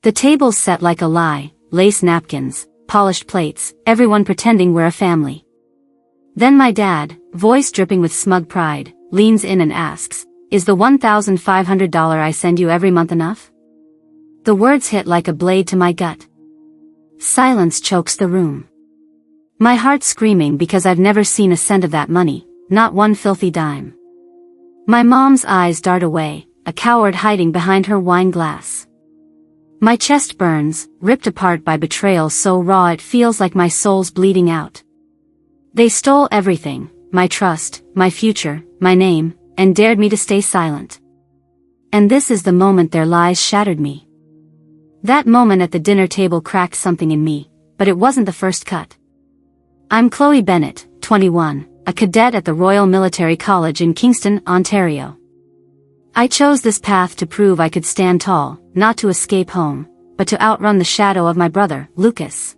The table's set like a lie, lace napkins, polished plates, everyone pretending we're a family. Then my dad, voice dripping with smug pride, leans in and asks, "Is the $1,500 I send you every month enough?" The words hit like a blade to my gut. Silence chokes the room. My heart screaming because I've never seen a cent of that money, not one filthy dime. My mom's eyes dart away, a coward hiding behind her wine glass. My chest burns, ripped apart by betrayal so raw it feels like my soul's bleeding out. They stole everything, my trust, my future, my name, and dared me to stay silent. And this is the moment their lies shattered me. That moment at the dinner table cracked something in me, but it wasn't the first cut. I'm Chloe Bennett, 21, a cadet at the Royal Military College in Kingston, Ontario. I chose this path to prove I could stand tall, not to escape home, but to outrun the shadow of my brother, Lucas.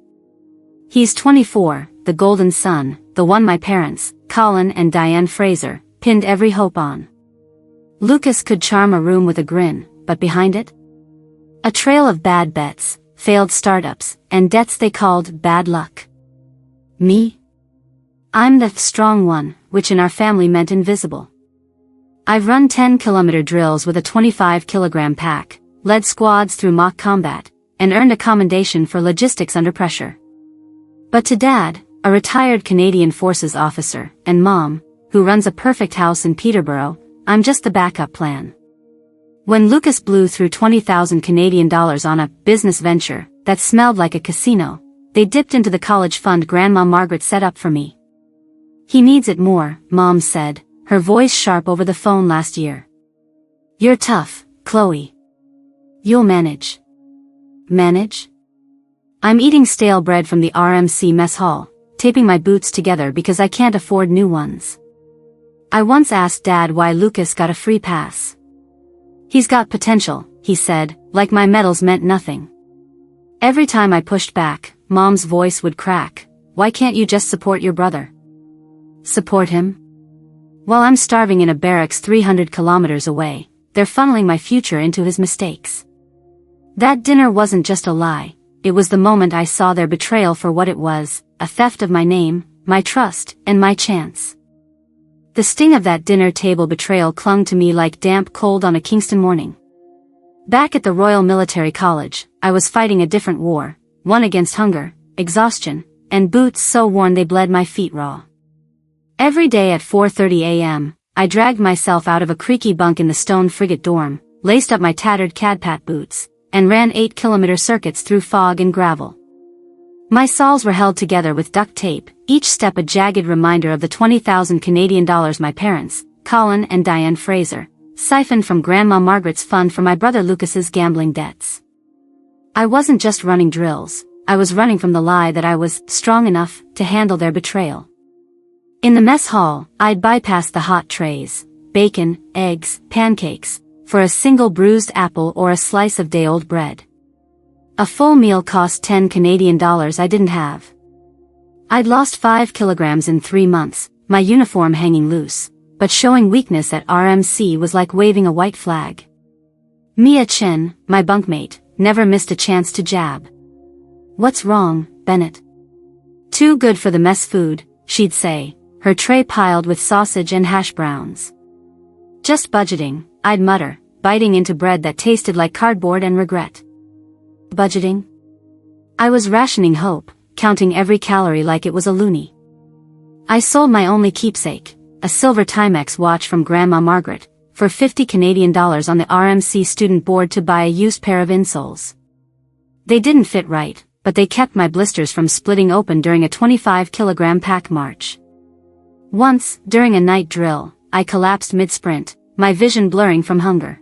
He's 24, the golden son, the one my parents, Colin and Diane Fraser, pinned every hope on. Lucas could charm a room with a grin, but behind it? A trail of bad bets, failed startups, and debts they called bad luck. Me? I'm the strong one, which in our family meant invisible. I've run 10-kilometer drills with a 25-kilogram pack, led squads through mock combat, and earned a commendation for logistics under pressure. But to Dad, a retired Canadian Forces officer, and Mom, who runs a perfect house in Peterborough, I'm just the backup plan. When Lucas blew through 20,000 Canadian dollars on a business venture that smelled like a casino, they dipped into the college fund Grandma Margaret set up for me. "He needs it more," Mom said, her voice sharp over the phone last year. "You're tough, Chloe. You'll manage." Manage? I'm eating stale bread from the RMC mess hall, taping my boots together because I can't afford new ones. I once asked Dad why Lucas got a free pass. "He's got potential," he said, like my medals meant nothing. Every time I pushed back, Mom's voice would crack. "Why can't you just support your brother?" Support him? While I'm starving in a barracks 300 kilometers away, they're funneling my future into his mistakes. That dinner wasn't just a lie, it was the moment I saw their betrayal for what it was, a theft of my name, my trust, and my chance. The sting of that dinner table betrayal clung to me like damp cold on a Kingston morning. Back at the Royal Military College, I was fighting a different war, one against hunger, exhaustion, and boots so worn they bled my feet raw. Every day at 4:30 a.m., I dragged myself out of a creaky bunk in the stone frigate dorm, laced up my tattered cadpat boots, and ran 8-kilometer circuits through fog and gravel. My soles were held together with duct tape, each step a jagged reminder of the 20,000 Canadian dollars my parents, Colin and Diane Fraser, siphoned from Grandma Margaret's fund for my brother Lucas's gambling debts. I wasn't just running drills, I was running from the lie that I was strong enough to handle their betrayal. In the mess hall, I'd bypass the hot trays, bacon, eggs, pancakes, for a single bruised apple or a slice of day-old bread. A full meal cost 10 Canadian dollars I didn't have. I'd lost 5 kilograms in 3 months, my uniform hanging loose, but showing weakness at RMC was like waving a white flag. Mia Chen, my bunkmate, never missed a chance to jab. "What's wrong, Bennett?" "Too good for the mess food," she'd say, her tray piled with sausage and hash browns. "Just budgeting," I'd mutter, biting into bread that tasted like cardboard and regret. Budgeting? I was rationing hope, counting every calorie like it was a loonie. I sold my only keepsake, a silver Timex watch from Grandma Margaret, for 50 Canadian dollars on the RMC student board to buy a used pair of insoles. They didn't fit right, but they kept my blisters from splitting open during a 25-kilogram pack march. Once, during a night drill, I collapsed mid-sprint, my vision blurring from hunger.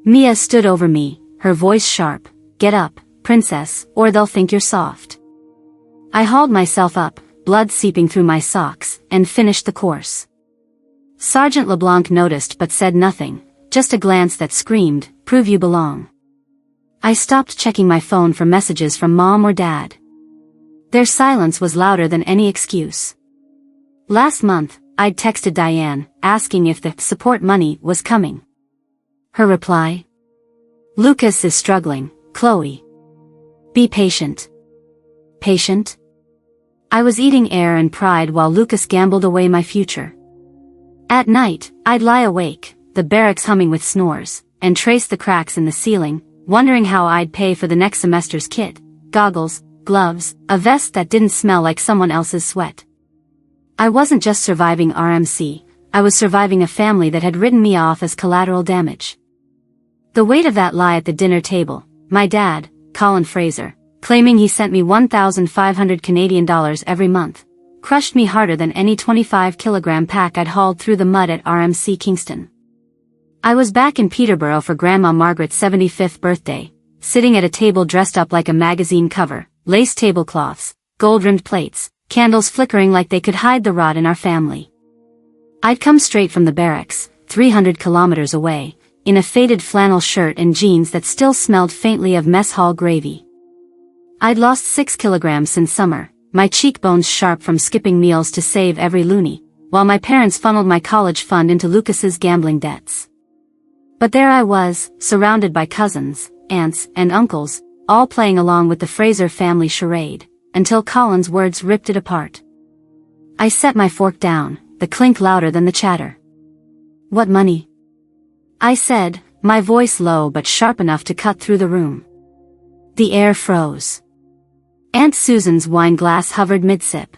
Mia stood over me, her voice sharp, "Get up, princess, or they'll think you're soft." I hauled myself up, blood seeping through my socks, and finished the course. Sergeant LeBlanc noticed but said nothing, just a glance that screamed, "Prove you belong." I stopped checking my phone for messages from Mom or Dad. Their silence was louder than any excuse. Last month, I'd texted Diane, asking if the support money was coming. Her reply? "Lucas is struggling, Chloe. Be patient. Patient? I was eating air and pride while Lucas gambled away my future. At night, I'd lie awake, the barracks humming with snores, and trace the cracks in the ceiling, wondering how I'd pay for the next semester's kit, goggles, gloves, a vest that didn't smell like someone else's sweat. I wasn't just surviving RMC, I was surviving a family that had written me off as collateral damage. The weight of that lie at the dinner table, my dad, Colin Fraser, claiming he sent me 1,500 Canadian dollars every month, crushed me harder than any 25-kilogram pack I'd hauled through the mud at RMC Kingston. I was back in Peterborough for Grandma Margaret's 75th birthday, sitting at a table dressed up like a magazine cover, lace tablecloths, gold-rimmed plates, candles flickering like they could hide the rot in our family. I'd come straight from the barracks, 300 kilometers away, in a faded flannel shirt and jeans that still smelled faintly of mess hall gravy. I'd lost 6 kilograms since summer, my cheekbones sharp from skipping meals to save every loonie, while my parents funneled my college fund into Lucas's gambling debts. But there I was, surrounded by cousins, aunts, and uncles, all playing along with the Fraser family charade, until Colin's words ripped it apart. I set my fork down, the clink louder than the chatter. "What money?" I said, my voice low but sharp enough to cut through the room. The air froze. Aunt Susan's wine glass hovered mid-sip.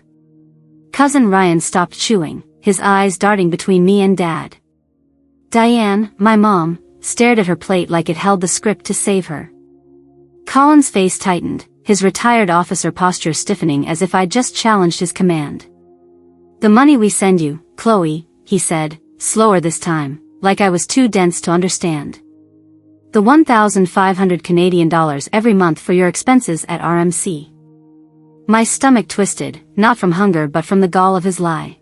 Cousin Ryan stopped chewing, his eyes darting between me and Dad. Diane, my mom, stared at her plate like it held the script to save her. Colin's face tightened, his retired officer posture stiffening as if I'd just challenged his command. "The money we send you, Chloe," he said, slower this time, like I was too dense to understand. "The 1,500 Canadian dollars every month for your expenses at RMC." My stomach twisted, not from hunger but from the gall of his lie.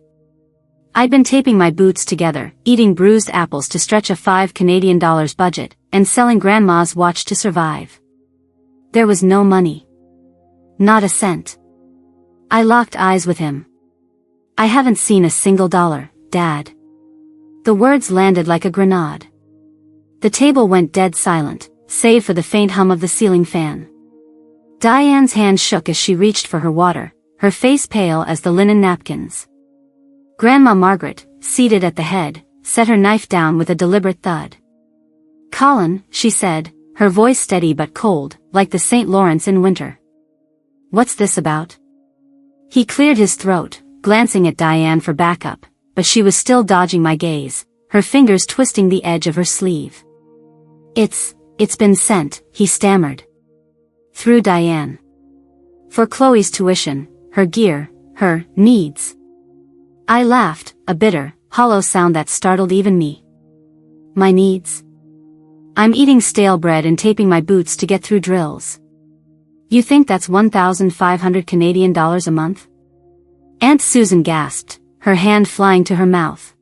I'd been taping my boots together, eating bruised apples to stretch a 5 Canadian dollars budget, and selling Grandma's watch to survive. There was no money. Not a cent. I locked eyes with him. "I haven't seen a single dollar, Dad." The words landed like a grenade. The table went dead silent, save for the faint hum of the ceiling fan. Diane's hand shook as she reached for her water, her face pale as the linen napkins. Grandma Margaret, seated at the head, set her knife down with a deliberate thud. "Colin," she said, her voice steady but cold, like the St. Lawrence in winter. "What's this about?" He cleared his throat, glancing at Diane for backup, but she was still dodging my gaze, her fingers twisting the edge of her sleeve. It's been sent," he stammered. "Through Diane. For Chloe's tuition, her gear, her needs." I laughed, a bitter, hollow sound that startled even me. "My needs? I'm eating stale bread and taping my boots to get through drills. You think that's 1,500 Canadian dollars a month?" Aunt Susan gasped, her hand flying to her mouth.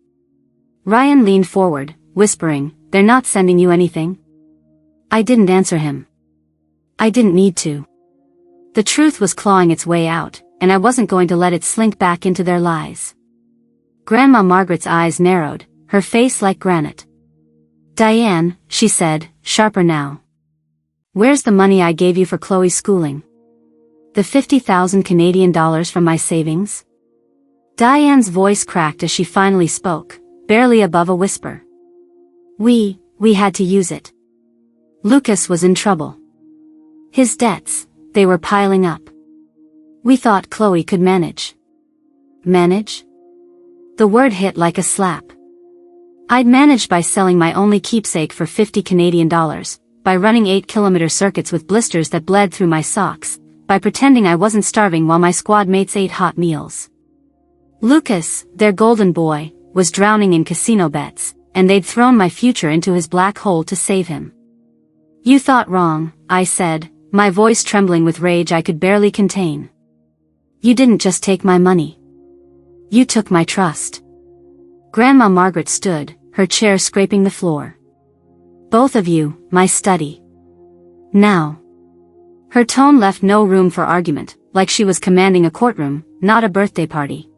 Ryan leaned forward, whispering, "They're not sending you anything?" I didn't answer him. I didn't need to. The truth was clawing its way out, and I wasn't going to let it slink back into their lies. Grandma Margaret's eyes narrowed, her face like granite. "Diane," she said, sharper now. "Where's the money I gave you for Chloe's schooling? The 50,000 Canadian dollars from my savings?" Diane's voice cracked as she finally spoke, barely above a whisper. We had to use it. Lucas was in trouble. His debts, they were piling up. We thought Chloe could manage." Manage? The word hit like a slap. I'd managed by selling my only keepsake for 50 Canadian dollars, by running 8-kilometer circuits with blisters that bled through my socks, by pretending I wasn't starving while my squad mates ate hot meals. Lucas, their golden boy, was drowning in casino bets, and they'd thrown my future into his black hole to save him. "You thought wrong," I said, my voice trembling with rage I could barely contain. "You didn't just take my money. You took my trust." Grandma Margaret stood, her chair scraping the floor. "Both of you, my study. Now." Her tone left no room for argument, like she was commanding a courtroom, not a birthday party.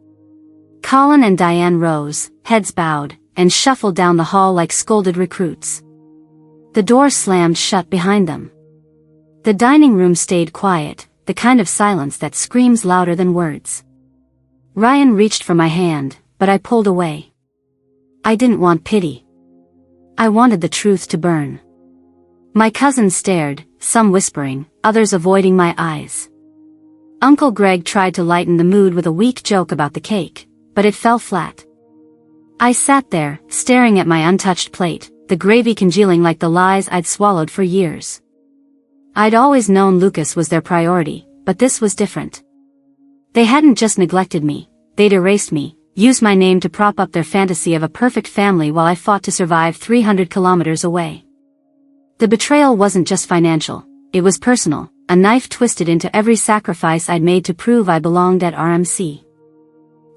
Colin and Diane rose, heads bowed, and shuffled down the hall like scolded recruits. The door slammed shut behind them. The dining room stayed quiet, the kind of silence that screams louder than words. Ryan reached for my hand, but I pulled away. I didn't want pity. I wanted the truth to burn. My cousins stared, some whispering, others avoiding my eyes. Uncle Greg tried to lighten the mood with a weak joke about the cake, but it fell flat. I sat there, staring at my untouched plate, the gravy congealing like the lies I'd swallowed for years. I'd always known Lucas was their priority, but this was different. They hadn't just neglected me, they'd erased me, used my name to prop up their fantasy of a perfect family while I fought to survive 300 kilometers away. The betrayal wasn't just financial, it was personal, a knife twisted into every sacrifice I'd made to prove I belonged at RMC.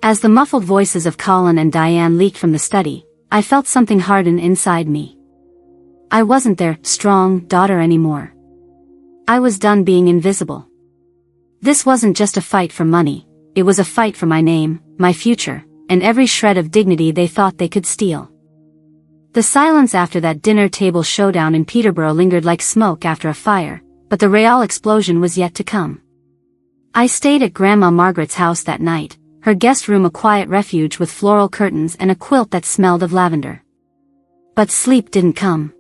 As the muffled voices of Colin and Diane leaked from the study, I felt something harden inside me. I wasn't their strong daughter anymore. I was done being invisible. This wasn't just a fight for money, it was a fight for my name, my future, and every shred of dignity they thought they could steal. The silence after that dinner table showdown in Peterborough lingered like smoke after a fire, but the real explosion was yet to come. I stayed at Grandma Margaret's house that night, her guest room a quiet refuge with floral curtains and a quilt that smelled of lavender. But sleep didn't come.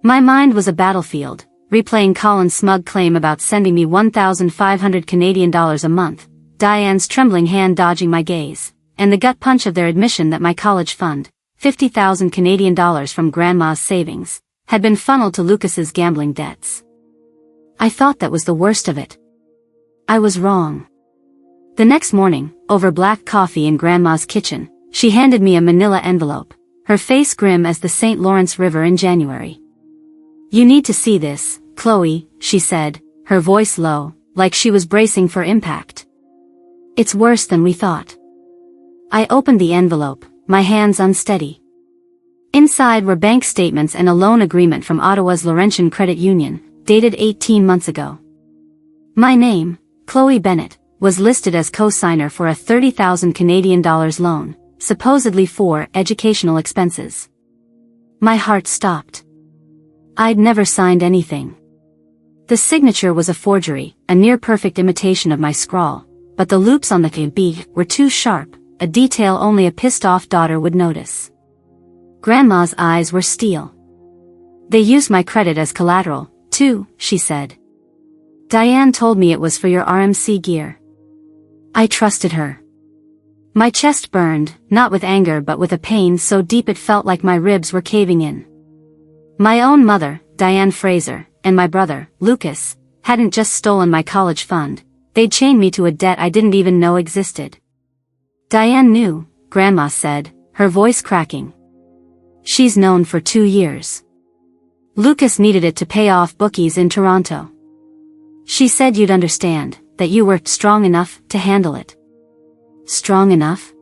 My mind was a battlefield, replaying Colin's smug claim about sending me 1,500 Canadian dollars a month, Diane's trembling hand dodging my gaze, and the gut punch of their admission that my college fund, 50,000 Canadian dollars from Grandma's savings, had been funneled to Lucas's gambling debts. I thought that was the worst of it. I was wrong. The next morning, over black coffee in Grandma's kitchen, she handed me a manila envelope, her face grim as the St. Lawrence River in January. "You need to see this, Chloe," she said, her voice low, like she was bracing for impact. "It's worse than we thought." I opened the envelope, my hands unsteady. Inside were bank statements and a loan agreement from Ottawa's Laurentian Credit Union, dated 18 months ago. My name, Chloe Bennett, was listed as co-signer for a 30,000 Canadian dollars loan, supposedly for educational expenses. My heart stopped. I'd never signed anything. The signature was a forgery, a near-perfect imitation of my scrawl, but the loops on the B were too sharp, a detail only a pissed-off daughter would notice. Grandma's eyes were steel. "They used my credit as collateral, too," she said. "Diane told me it was for your RMC gear." I trusted her. My chest burned, not with anger but with a pain so deep it felt like my ribs were caving in. My own mother, Diane Fraser, and my brother, Lucas, hadn't just stolen my college fund, they'd chained me to a debt I didn't even know existed. Diane knew, Grandma said, her voice cracking. "She's known for 2 years. Lucas needed it to pay off bookies in Toronto. She said you'd understand, that you were strong enough to handle it." Strong enough?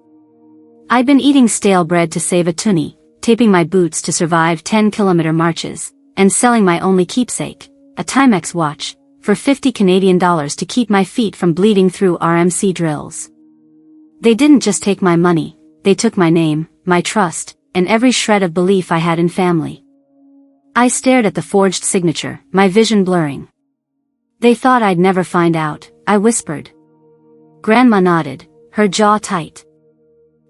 I'd been eating stale bread to save a toonie, taping my boots to survive 10-kilometer marches, and selling my only keepsake, a Timex watch, for 50 Canadian dollars to keep my feet from bleeding through RMC drills. They didn't just take my money, they took my name, my trust, and every shred of belief I had in family. I stared at the forged signature, my vision blurring. "They thought I'd never find out," I whispered. Grandma nodded, her jaw tight.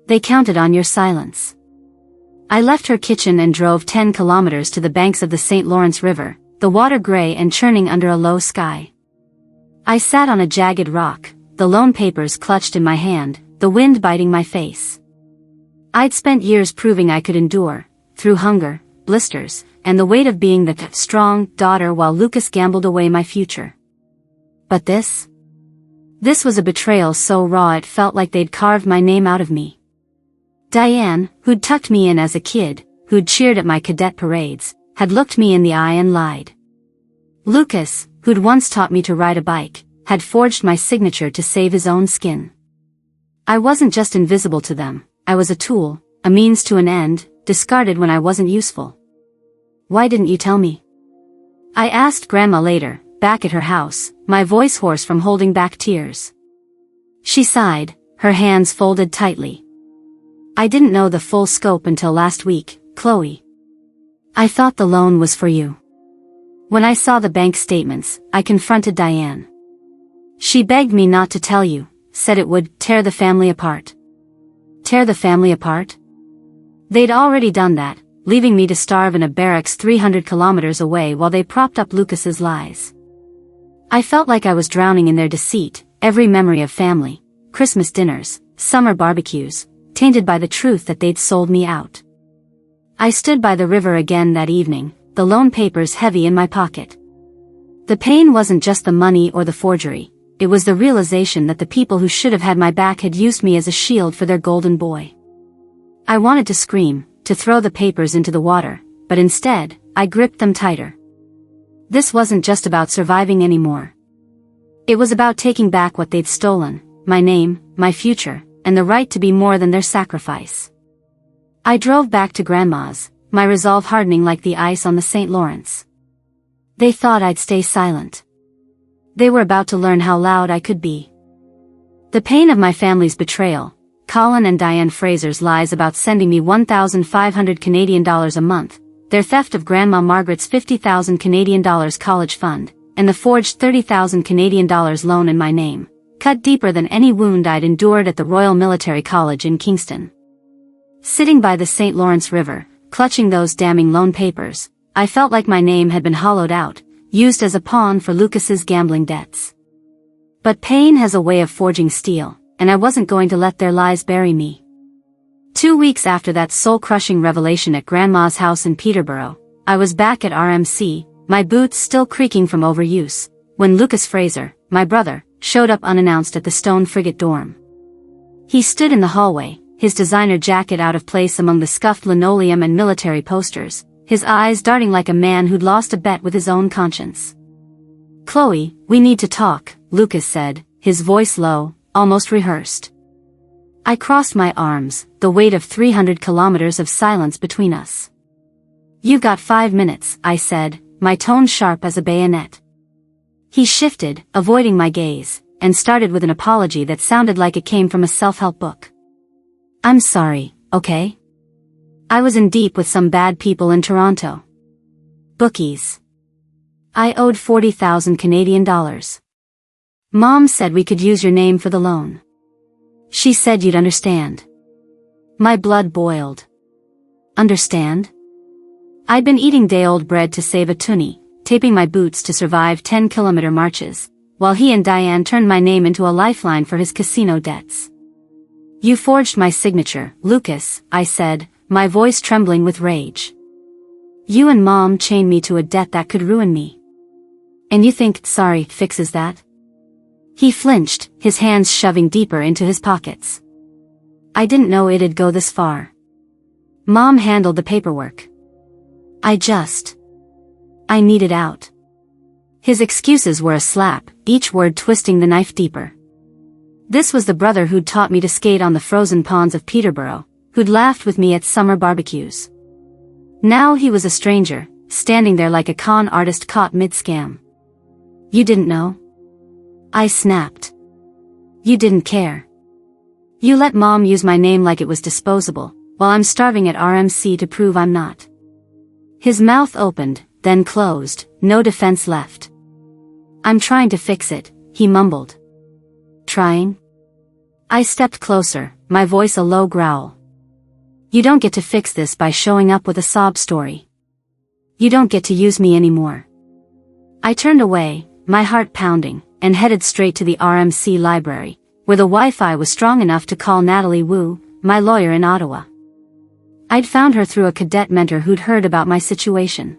"They counted on your silence." I left her kitchen and drove 10 kilometers to the banks of the St. Lawrence River, the water gray and churning under a low sky. I sat on a jagged rock, the loan papers clutched in my hand, the wind biting my face. I'd spent years proving I could endure, through hunger, blisters, and the weight of being the strong daughter while Lucas gambled away my future. But this was a betrayal so raw it felt like they'd carved my name out of me. Diane, who'd tucked me in as a kid, who'd cheered at my cadet parades, had looked me in the eye and lied. Lucas, who'd once taught me to ride a bike, had forged my signature to save his own skin. I wasn't just invisible to them, I was a tool, a means to an end, discarded when I wasn't useful. "Why didn't you tell me?" I asked Grandma later, back at her house, my voice hoarse from holding back tears. She sighed, her hands folded tightly. "I didn't know the full scope until last week, Chloe. I thought the loan was for you. When I saw the bank statements, I confronted Diane. She begged me not to tell you, said it would tear the family apart. Tear the family apart? They'd already done that, leaving me to starve in a barracks 300 kilometers away while they propped up Lucas's lies. I felt like I was drowning in their deceit, every memory of family, Christmas dinners, summer barbecues, tainted by the truth that they'd sold me out. I stood by the river again that evening, the loan papers heavy in my pocket. The pain wasn't just the money or the forgery, it was the realization that the people who should have had my back had used me as a shield for their golden boy. I wanted to scream, to throw the papers into the water, but instead, I gripped them tighter. This wasn't just about surviving anymore. It was about taking back what they'd stolen, my name, my future, and the right to be more than their sacrifice. I drove back to Grandma's, my resolve hardening like the ice on the St. Lawrence. They thought I'd stay silent. They were about to learn how loud I could be. The pain of my family's betrayal, Colin and Diane Fraser's lies about sending me 1,500 Canadian dollars a month, their theft of Grandma Margaret's 50,000 Canadian dollars college fund, and the forged 30,000 Canadian dollars loan in my name, cut deeper than any wound I'd endured at the Royal Military College in Kingston. Sitting by the St. Lawrence River, clutching those damning loan papers, I felt like my name had been hollowed out, used as a pawn for Lucas's gambling debts. But pain has a way of forging steel, and I wasn't going to let their lies bury me. 2 weeks after that soul-crushing revelation at Grandma's house in Peterborough, I was back at RMC, my boots still creaking from overuse, when Lucas Fraser, my brother, showed up unannounced at the Stone Frigate dorm. He stood in the hallway, his designer jacket out of place among the scuffed linoleum and military posters, his eyes darting like a man who'd lost a bet with his own conscience. "Chloe, we need to talk," Lucas said, his voice low, almost rehearsed. I crossed my arms, the weight of 300 kilometers of silence between us. "You've got 5 minutes," I said, my tone sharp as a bayonet. He shifted, avoiding my gaze, and started with an apology that sounded like it came from a self-help book. "I'm sorry, okay? I was in deep with some bad people in Toronto. Bookies. I owed 40,000 Canadian dollars. Mom said we could use your name for the loan. She said you'd understand." My blood boiled. Understand? I'd been eating day-old bread to save a toonie, taping my boots to survive 10-kilometer marches, while he and Diane turned my name into a lifeline for his casino debts. "You forged my signature, Lucas," I said, my voice trembling with rage. "You and Mom chained me to a debt that could ruin me. And you think sorry fixes that?" He flinched, his hands shoving deeper into his pockets. "I didn't know it'd go this far. Mom handled the paperwork. I needed out." His excuses were a slap, each word twisting the knife deeper. This was the brother who'd taught me to skate on the frozen ponds of Peterborough, who'd laughed with me at summer barbecues. Now he was a stranger, standing there like a con artist caught mid-scam. "You didn't know?" I snapped. "You didn't care. You let Mom use my name like it was disposable, while I'm starving at RMC to prove I'm not." His mouth opened, then closed, no defense left. "I'm trying to fix it," he mumbled. "Trying?" I stepped closer, my voice a low growl. "You don't get to fix this by showing up with a sob story. You don't get to use me anymore." I turned away, my heart pounding, and headed straight to the RMC library, where the Wi-Fi was strong enough to call Natalie Wu, my lawyer in Ottawa. I'd found her through a cadet mentor who'd heard about my situation.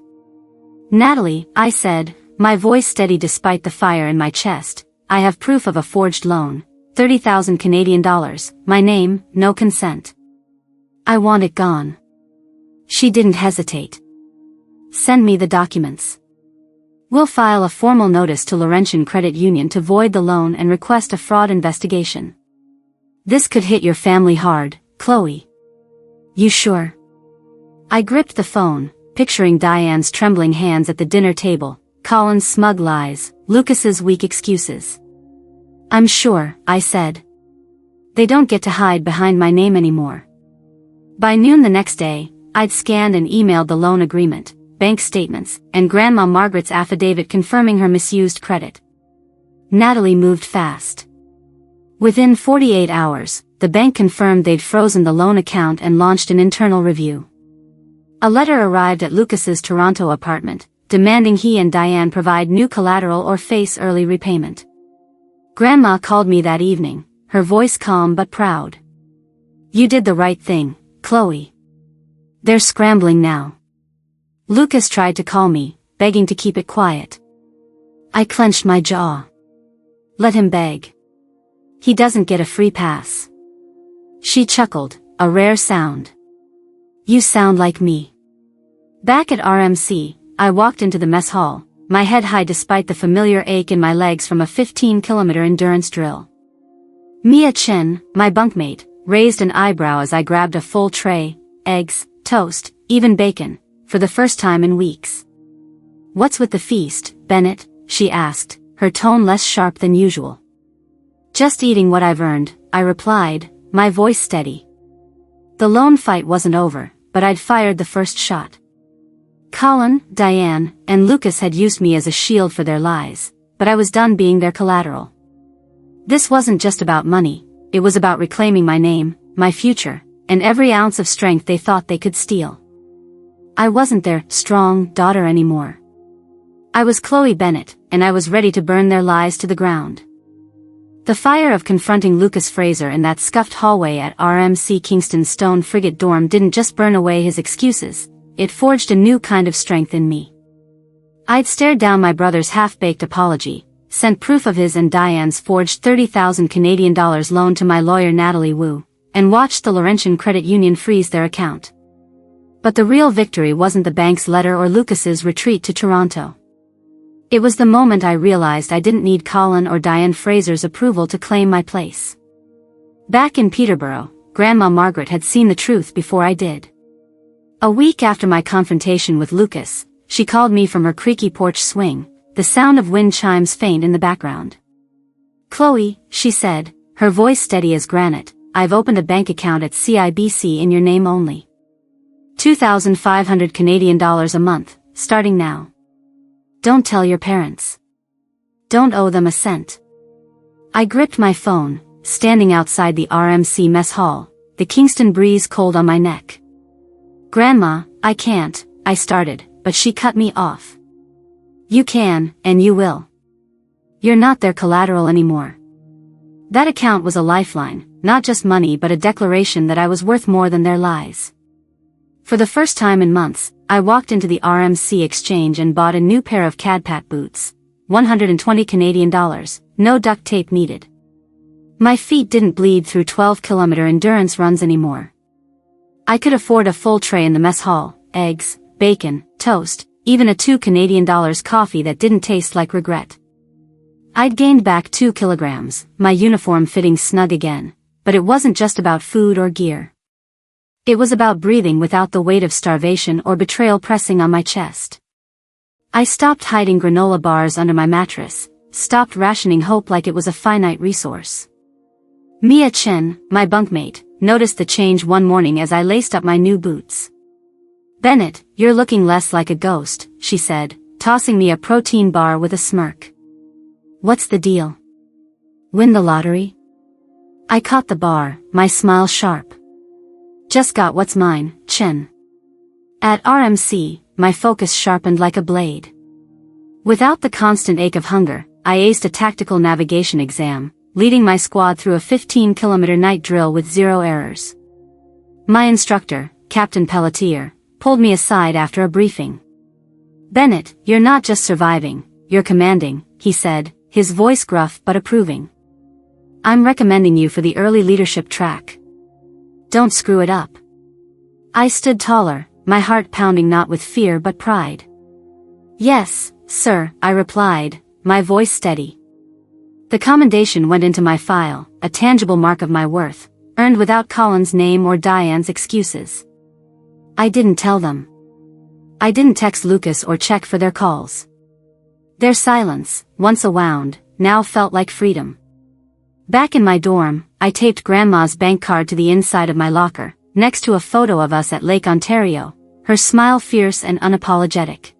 "Natalie," I said, my voice steady despite the fire in my chest, "I have proof of a forged loan, 30,000 Canadian dollars, my name, no consent. I want it gone." She didn't hesitate. "Send me the documents. We'll file a formal notice to Laurentian Credit Union to void the loan and request a fraud investigation. This could hit your family hard, Chloe." "You sure?" I gripped the phone, picturing Diane's trembling hands at the dinner table, Colin's smug lies, Lucas's weak excuses. "I'm sure," I said. "They don't get to hide behind my name anymore." By noon the next day, I'd scanned and emailed the loan agreement, bank statements, and Grandma Margaret's affidavit confirming her misused credit. Natalie moved fast. Within 48 hours, the bank confirmed they'd frozen the loan account and launched an internal review. A letter arrived at Lucas's Toronto apartment, demanding he and Diane provide new collateral or face early repayment. Grandma called me that evening, her voice calm but proud. "You did the right thing, Chloe. They're scrambling now." Lucas tried to call me, begging to keep it quiet. I clenched my jaw. Let him beg. He doesn't get a free pass. She chuckled, a rare sound. "You sound like me." Back at RMC, I walked into the mess hall, my head high despite the familiar ache in my legs from a 15-kilometer endurance drill. Mia Chen, my bunkmate, raised an eyebrow as I grabbed a full tray, eggs, toast, even bacon, for the first time in weeks. "What's with the feast, Bennett?" she asked, her tone less sharp than usual. "Just eating what I've earned," I replied, my voice steady. The loan fight wasn't over, but I'd fired the first shot. Colin, Diane, and Lucas had used me as a shield for their lies, but I was done being their collateral. This wasn't just about money, it was about reclaiming my name, my future, and every ounce of strength they thought they could steal. I wasn't their strong daughter anymore. I was Chloe Bennett, and I was ready to burn their lies to the ground. The fire of confronting Lucas Fraser in that scuffed hallway at RMC Kingston's stone frigate dorm didn't just burn away his excuses, it forged a new kind of strength in me. I'd stared down my brother's half-baked apology, sent proof of his and Diane's forged $30,000 loan to my lawyer Natalie Wu, and watched the Laurentian Credit Union freeze their account. But the real victory wasn't the bank's letter or Lucas's retreat to Toronto. It was the moment I realized I didn't need Colin or Diane Fraser's approval to claim my place. Back in Peterborough, Grandma Margaret had seen the truth before I did. A week after my confrontation with Lucas, she called me from her creaky porch swing, the sound of wind chimes faint in the background. "Chloe," she said, her voice steady as granite, "I've opened a bank account at CIBC in your name only. $2,500 Canadian dollars a month, starting now. Don't tell your parents. Don't owe them a cent." I gripped my phone, standing outside the RMC mess hall, the Kingston breeze cold on my neck. "Grandma, I can't," I started, but she cut me off. "You can, and you will. You're not their collateral anymore." That account was a lifeline, not just money but a declaration that I was worth more than their lies. For the first time in months, I walked into the RMC exchange and bought a new pair of Cadpat boots, $120 Canadian dollars, no duct tape needed. My feet didn't bleed through 12-kilometer endurance runs anymore. I could afford a full tray in the mess hall, eggs, bacon, toast, even a $2 Canadian dollars coffee that didn't taste like regret. I'd gained back 2 kilograms, my uniform fitting snug again, but it wasn't just about food or gear. It was about breathing without the weight of starvation or betrayal pressing on my chest. I stopped hiding granola bars under my mattress, stopped rationing hope like it was a finite resource. Mia Chen, my bunkmate, noticed the change one morning as I laced up my new boots. "Bennett, you're looking less like a ghost," she said, tossing me a protein bar with a smirk. "What's the deal? Win the lottery?" I caught the bar, my smile sharp. "Just got what's mine, Chen." At RMC, my focus sharpened like a blade. Without the constant ache of hunger, I aced a tactical navigation exam, leading my squad through a 15-kilometer night drill with 0 errors. My instructor, Captain Pelletier, pulled me aside after a briefing. "Bennett, you're not just surviving, you're commanding," he said, his voice gruff but approving. "I'm recommending you for the early leadership track. Don't screw it up." I stood taller, my heart pounding not with fear but pride. "Yes, sir," I replied, my voice steady. The commendation went into my file, a tangible mark of my worth, earned without Colin's name or Diane's excuses. I didn't tell them. I didn't text Lucas or check for their calls. Their silence, once a wound, now felt like freedom. Back in my dorm, I taped Grandma's bank card to the inside of my locker, next to a photo of us at Lake Ontario, her smile fierce and unapologetic.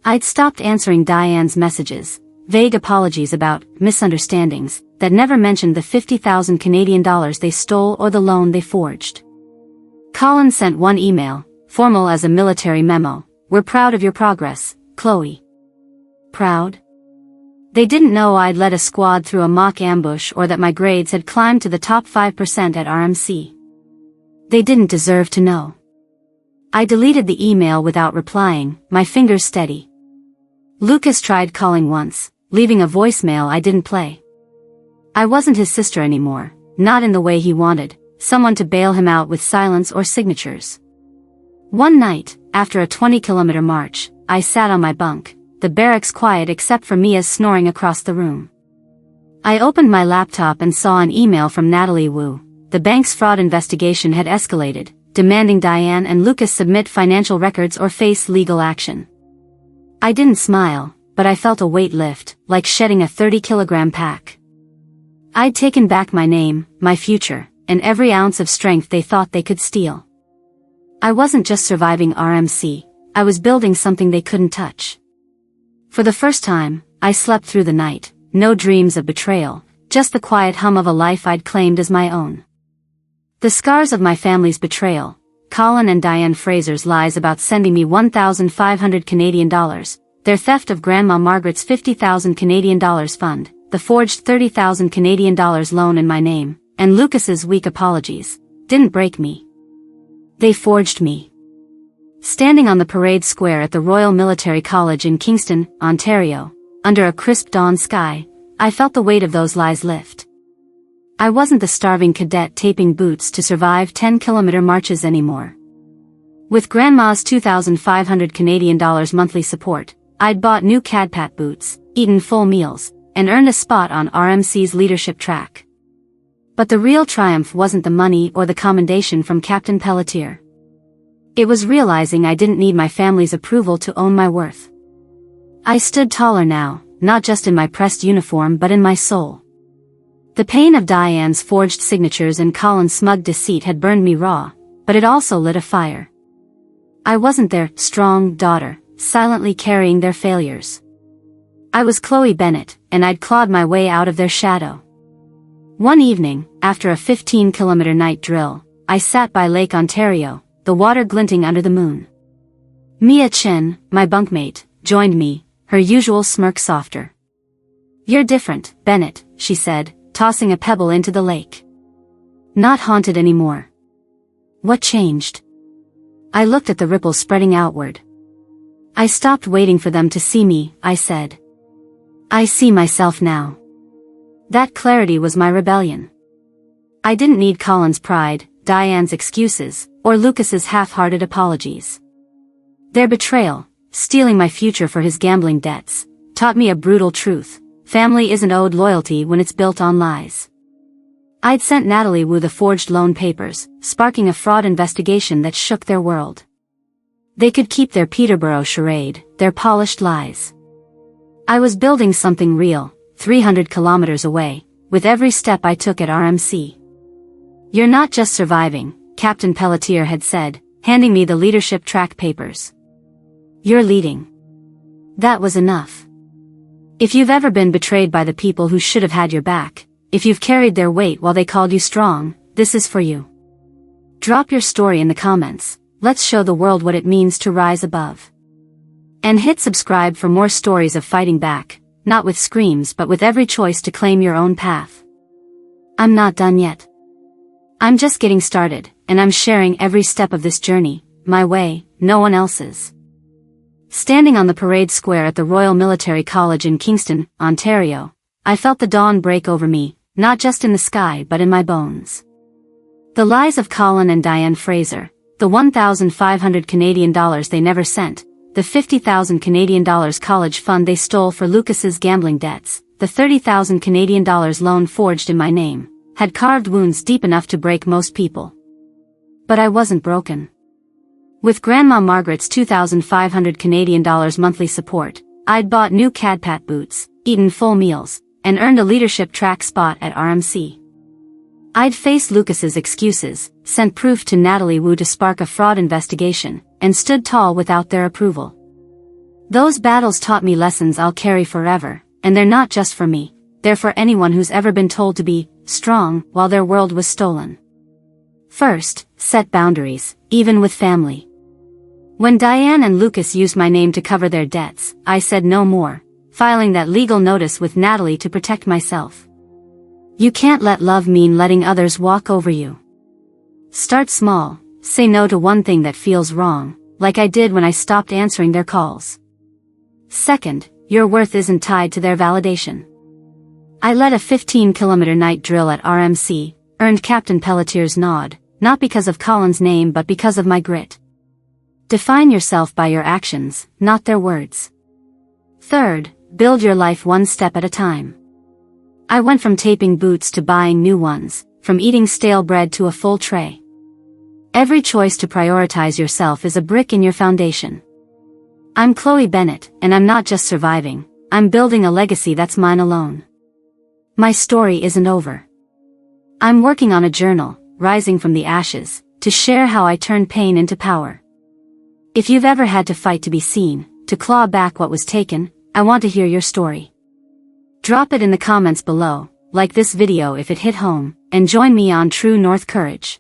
I'd stopped answering Diane's messages, vague apologies about misunderstandings that never mentioned the 50,000 Canadian dollars they stole or the loan they forged. Colin sent one email, formal as a military memo. "We're proud of your progress, Chloe." Proud? They didn't know I'd led a squad through a mock ambush or that my grades had climbed to the top 5% at RMC. They didn't deserve to know. I deleted the email without replying, my fingers steady. Lucas tried calling once, leaving a voicemail I didn't play. I wasn't his sister anymore, not in the way he wanted, someone to bail him out with silence or signatures. One night, after a 20-kilometer march, I sat on my bunk, the barracks quiet except for Mia's snoring across the room. I opened my laptop and saw an email from Natalie Wu. The bank's fraud investigation had escalated, demanding Diane and Lucas submit financial records or face legal action. I didn't smile, but I felt a weight lift, like shedding a 30-kilogram pack. I'd taken back my name, my future, and every ounce of strength they thought they could steal. I wasn't just surviving RMC, I was building something they couldn't touch. For the first time, I slept through the night, no dreams of betrayal, just the quiet hum of a life I'd claimed as my own. The scars of my family's betrayal, Colin and Diane Fraser's lies about sending me 1,500 Canadian dollars, their theft of Grandma Margaret's 50,000 Canadian dollars fund, the forged 30,000 Canadian dollars loan in my name, and Lucas's weak apologies, didn't break me. They forged me. Standing on the parade square at the Royal Military College in Kingston, Ontario, under a crisp dawn sky, I felt the weight of those lies lift. I wasn't the starving cadet taping boots to survive 10-kilometer marches anymore. With Grandma's 2,500 Canadian dollars monthly support, I'd bought new Cadpat boots, eaten full meals, and earned a spot on RMC's leadership track. But the real triumph wasn't the money or the commendation from Captain Pelletier. It was realizing I didn't need my family's approval to own my worth. I stood taller now, not just in my pressed uniform but in my soul. The pain of Diane's forged signatures and Colin's smug deceit had burned me raw, but it also lit a fire. I wasn't their strong daughter, silently carrying their failures. I was Chloe Bennett, and I'd clawed my way out of their shadow. One evening, after a 15-kilometer night drill, I sat by Lake Ontario, the water glinting under the moon. Mia Chen, my bunkmate, joined me, her usual smirk softer. "You're different, Bennett," she said, tossing a pebble into the lake. "Not haunted anymore." What changed? I looked at the ripples spreading outward. "I stopped waiting for them to see me," I said. "I see myself now." That clarity was my rebellion. I didn't need Colin's pride, Diane's excuses, or Lucas's half-hearted apologies. Their betrayal, stealing my future for his gambling debts, taught me a brutal truth. Family isn't owed loyalty when it's built on lies. I'd sent Natalie Wu the forged loan papers, sparking a fraud investigation that shook their world. They could keep their Peterborough charade, their polished lies. I was building something real, 300 kilometers away, with every step I took at RMC. "You're not just surviving," Captain Pelletier had said, handing me the leadership track papers. "You're leading." That was enough. If you've ever been betrayed by the people who should have had your back, if you've carried their weight while they called you strong, this is for you. Drop your story in the comments, let's show the world what it means to rise above. And hit subscribe for more stories of fighting back, not with screams but with every choice to claim your own path. I'm not done yet. I'm just getting started, and I'm sharing every step of this journey, my way, no one else's. Standing on the parade square at the Royal Military College in Kingston, Ontario, I felt the dawn break over me, not just in the sky but in my bones. The lies of Colin and Diane Fraser, the 1,500 Canadian dollars they never sent, the 50,000 Canadian dollars college fund they stole for Lucas's gambling debts, the 30,000 Canadian dollars loan forged in my name, had carved wounds deep enough to break most people. But I wasn't broken. With Grandma Margaret's 2,500 Canadian dollars monthly support, I'd bought new Cadpat boots, eaten full meals, and earned a leadership track spot at RMC. I'd faced Lucas's excuses, sent proof to Natalie Wu to spark a fraud investigation, and stood tall without their approval. Those battles taught me lessons I'll carry forever, and they're not just for me, they're for anyone who's ever been told to be strong while their world was stolen. First, set boundaries, even with family. When Diane and Lucas used my name to cover their debts, I said no more, filing that legal notice with Natalie to protect myself. You can't let love mean letting others walk over you. Start small, say no to one thing that feels wrong, like I did when I stopped answering their calls. Second, your worth isn't tied to their validation. I led a 15-kilometer night drill at RMC, earned Captain Pelletier's nod, not because of Colin's name but because of my grit. Define yourself by your actions, not their words. Third, build your life one step at a time. I went from taping boots to buying new ones, from eating stale bread to a full tray. Every choice to prioritize yourself is a brick in your foundation. I'm Chloe Bennett, and I'm not just surviving, I'm building a legacy that's mine alone. My story isn't over. I'm working on a journal, Rising from the Ashes, to share how I turned pain into power. If you've ever had to fight to be seen, to claw back what was taken, I want to hear your story. Drop it in the comments below, like this video if it hit home, and join me on True North Courage.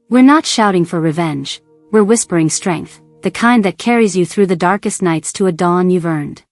We're not shouting for revenge, we're whispering strength, the kind that carries you through the darkest nights to a dawn you've earned.